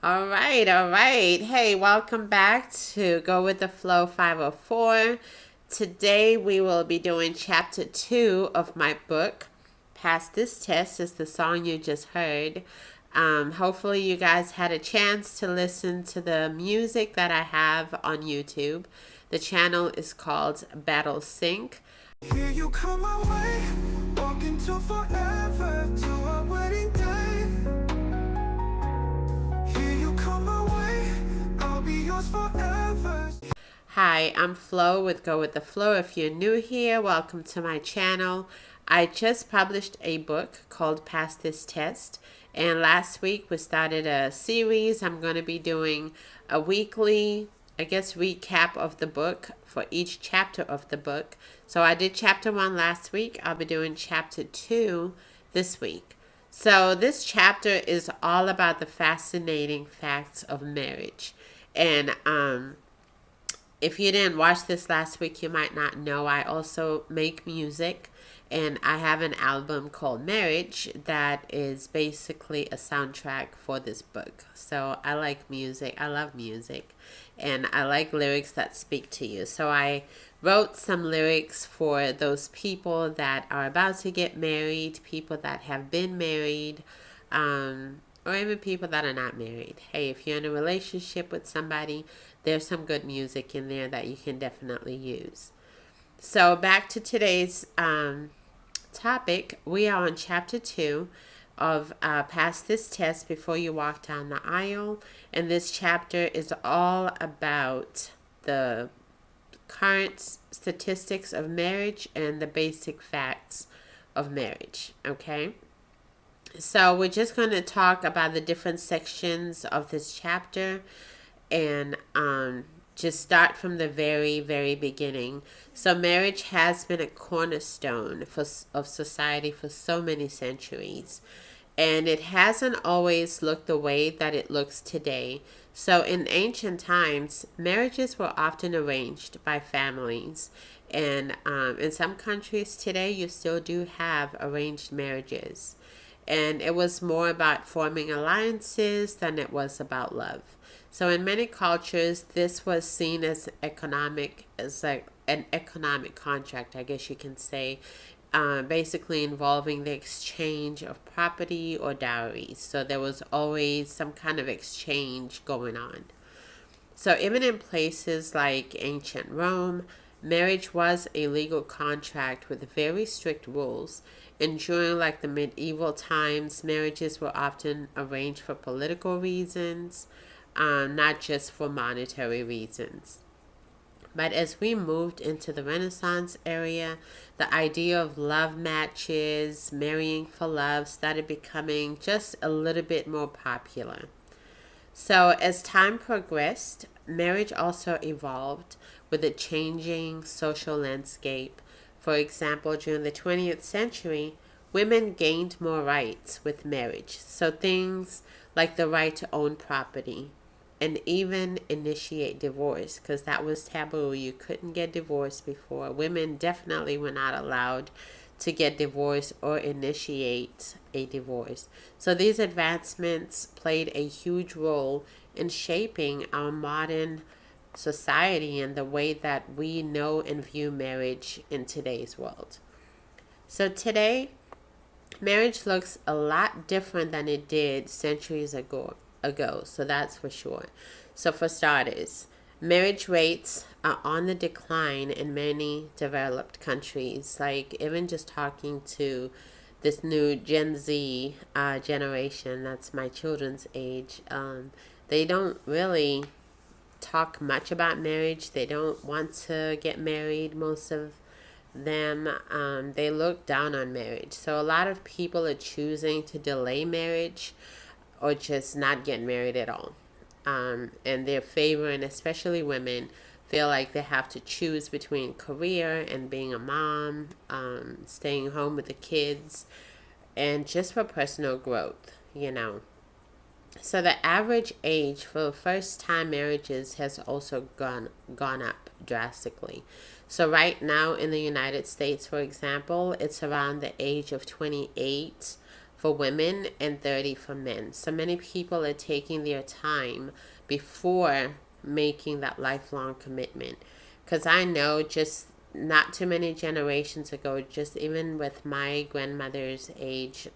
All right, all right. Hey, welcome back to Go with the Flow 504. Today we will be doing chapter 2 of my book. Pass This Test is the song you just heard. Hopefully, you guys had a chance to listen to the music that I have on YouTube. The channel is called Battle Sync. Here you come my way, walking to forever, to our wedding day. Here you come my way, I'll be yours forever. Hi, I'm Flo with Go With The Flow. If you're new here, welcome to my channel. I just published a book called Pass This Test. And last week we started a series. I'm going to be doing a weekly, recap of the book for each chapter of the book. So I did chapter 1 last week. I'll be doing chapter 2 this week. So this chapter is all about the fascinating facts of marriage. And if you didn't watch this last week, you might not know I also make music, and I have an album called Marriage that is basically a soundtrack for this book. So I like music, I love music, and I like lyrics that speak to you. So I wrote some lyrics for those people that are about to get married, people that have been married, or even people that are not married. Hey, if you're in a relationship with somebody, there's some good music in there that you can definitely use. So back to today's topic. We are on chapter 2 of Pass This Test Before You Walk Down the Aisle. And this chapter is all about the current statistics of marriage and the basic facts of marriage. Okay? So we're just going to talk about the different sections of this chapter and just start from the very, very beginning. So marriage has been a cornerstone of society for so many centuries. And it hasn't always looked the way that it looks today. So in ancient times, marriages were often arranged by families. And in some countries today, you still do have arranged marriages. And it was more about forming alliances than it was about love. So in many cultures, this was seen as like an economic contract, I guess you can say, basically involving the exchange of property or dowries. So there was always some kind of exchange going on. So even in places like ancient Rome, marriage was a legal contract with very strict rules. And during like the medieval times, marriages were often arranged for political reasons, not just for monetary reasons. But as we moved into the Renaissance area, the idea of love matches, marrying for love, started becoming just a little bit more popular. So as time progressed, marriage also evolved with a changing social landscape. For example, during the 20th century, women gained more rights with marriage. So things like the right to own property, and even initiate divorce, because that was taboo. You couldn't get divorced before. Women definitely were not allowed to get divorced or initiate a divorce. So these advancements played a huge role in shaping our modern society and the way that we know and view marriage in today's world. So today, marriage looks a lot different than it did centuries ago. So that's for sure. So for starters, marriage rates are on the decline in many developed countries. Like even just talking to this new Gen Z generation, that's my children's age, they don't really talk much about marriage. They don't want to get married, most of them. They look down on marriage. So a lot of people are choosing to delay marriage or just not get married at all. And they're favoring, especially women, feel like they have to choose between career and being a mom, staying home with the kids, and just for personal growth. So the average age for first time marriages has also gone up drastically. So right now in the United States, for example, it's around the age of 28 for women and 30 for men. So many people are taking their time before making that lifelong commitment. Because I know just not too many generations ago, just even with my grandmother's age,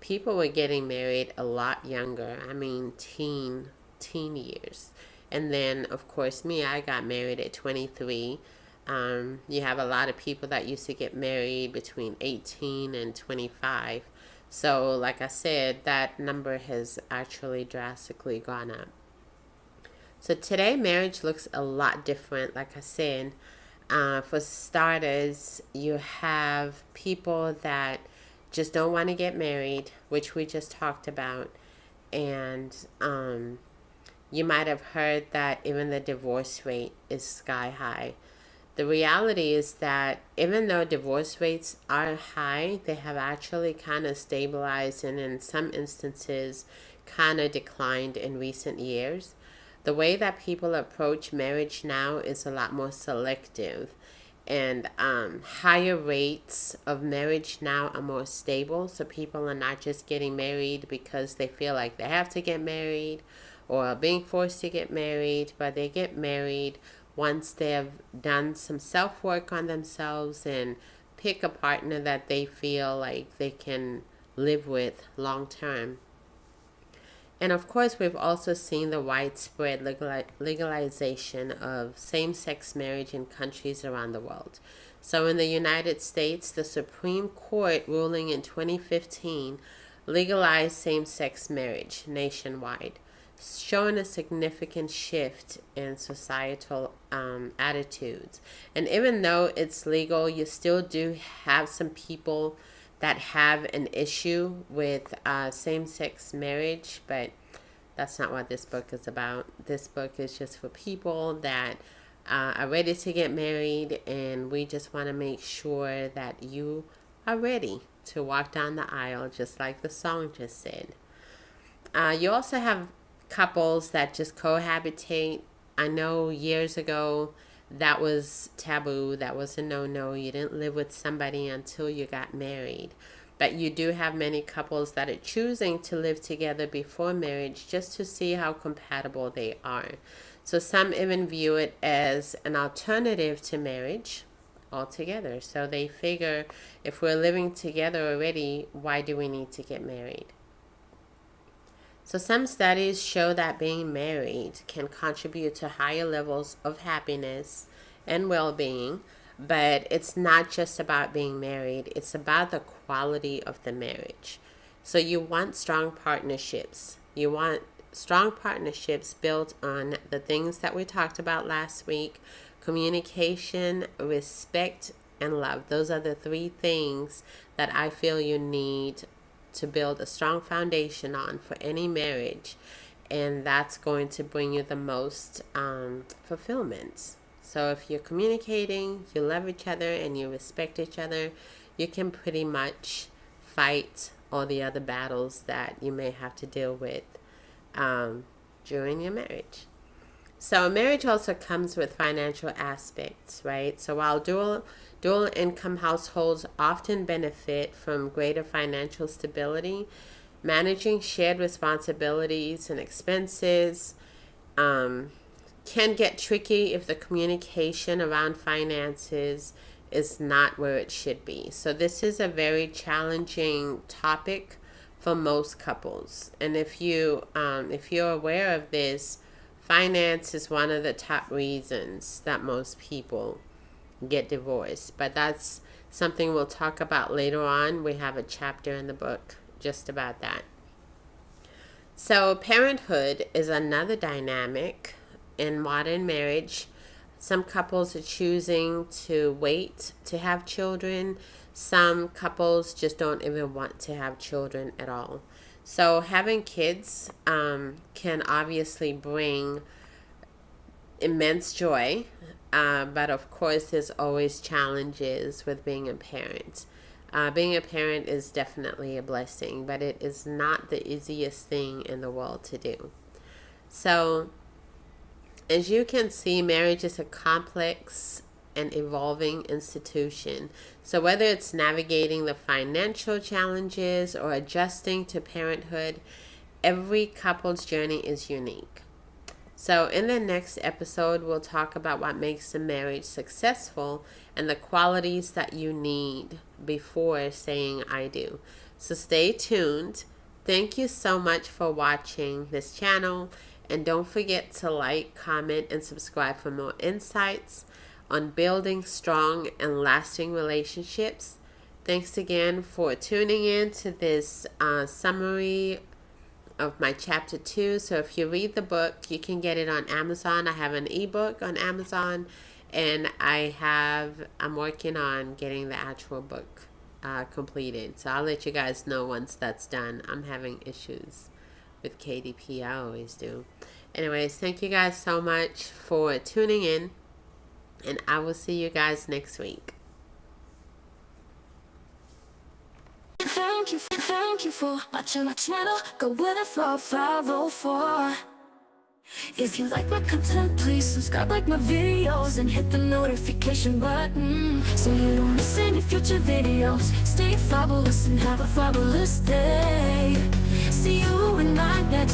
people were getting married a lot younger. I mean, teen years. And then, of course, me, I got married at 23. You have a lot of people that used to get married between 18 and 25. So, like I said, that number has actually drastically gone up. So today, marriage looks a lot different. Like I said, for starters, you have people that just don't want to get married, which we just talked about. And you might have heard that even the divorce rate is sky high. The reality is that even though divorce rates are high, they have actually kind of stabilized and in some instances kind of declined in recent years. The way that people approach marriage now is a lot more selective, and higher rates of marriage now are more stable. So people are not just getting married because they feel like they have to get married or are being forced to get married, but they get married once they have done some self-work on themselves and pick a partner that they feel like they can live with long term. And of course, we've also seen the widespread legalization of same-sex marriage in countries around the world. So in the United States, the Supreme Court ruling in 2015 legalized same-sex marriage nationwide, showing a significant shift in societal attitudes. And even though it's legal, you still do have some people that have an issue with same-sex marriage, but that's not what this book is about. This book is just for people that are ready to get married, and we just want to make sure that you are ready to walk down the aisle, just like the song just said. You also have couples that just cohabitate. I know years ago that was taboo. That was a no-no. You didn't live with somebody until you got married. But you do have many couples that are choosing to live together before marriage just to see how compatible they are. So some even view it as an alternative to marriage altogether. So they figure if we're living together already, why do we need to get married? So some studies show that being married can contribute to higher levels of happiness and well-being, but it's not just about being married, it's about the quality of the marriage. So you want strong partnerships. You want strong partnerships built on the things that we talked about last week: communication, respect, and love. Those are the three things that I feel you need to build a strong foundation on for any marriage, and that's going to bring you the most fulfillment. So if you're communicating, you love each other, and you respect each other, you can pretty much fight all the other battles that you may have to deal with during your marriage. So marriage also comes with financial aspects, right? So while dual income households often benefit from greater financial stability, managing shared responsibilities and expenses can get tricky if the communication around finances is not where it should be. So this is a very challenging topic for most couples. And if you're aware of this, finance is one of the top reasons that most people get divorced. But that's something we'll talk about later on. We have a chapter in the book just about that. So parenthood is another dynamic in modern marriage. Some couples are choosing to wait to have children. Some couples just don't even want to have children at all. So having kids can obviously bring immense joy, but of course there's always challenges with being a parent. Being a parent is definitely a blessing, but it is not the easiest thing in the world to do. So as you can see, marriage is a complex and evolving institution. So whether it's navigating the financial challenges or adjusting to parenthood, every couple's journey is unique. So in the next episode, we'll talk about what makes a marriage successful and the qualities that you need before saying I do. So stay tuned. Thank you so much for watching this channel. And don't forget to like, comment, and subscribe for more insights on building strong and lasting relationships. Thanks again for tuning in to this summary of my chapter 2. So if you read the book, you can get it on Amazon. I have an ebook on Amazon, and I'm working on getting the actual book completed. So I'll let you guys know once that's done. I'm having issues with KDP. I always do. Anyways, thank you guys so much for tuning in, and I will see you guys next week. Thank you for watching my channel. Go with the flow 504. If you like my content, please subscribe, like my videos, and hit the notification button so you don't miss any future videos. Stay fabulous and have a fabulous day. See you in my next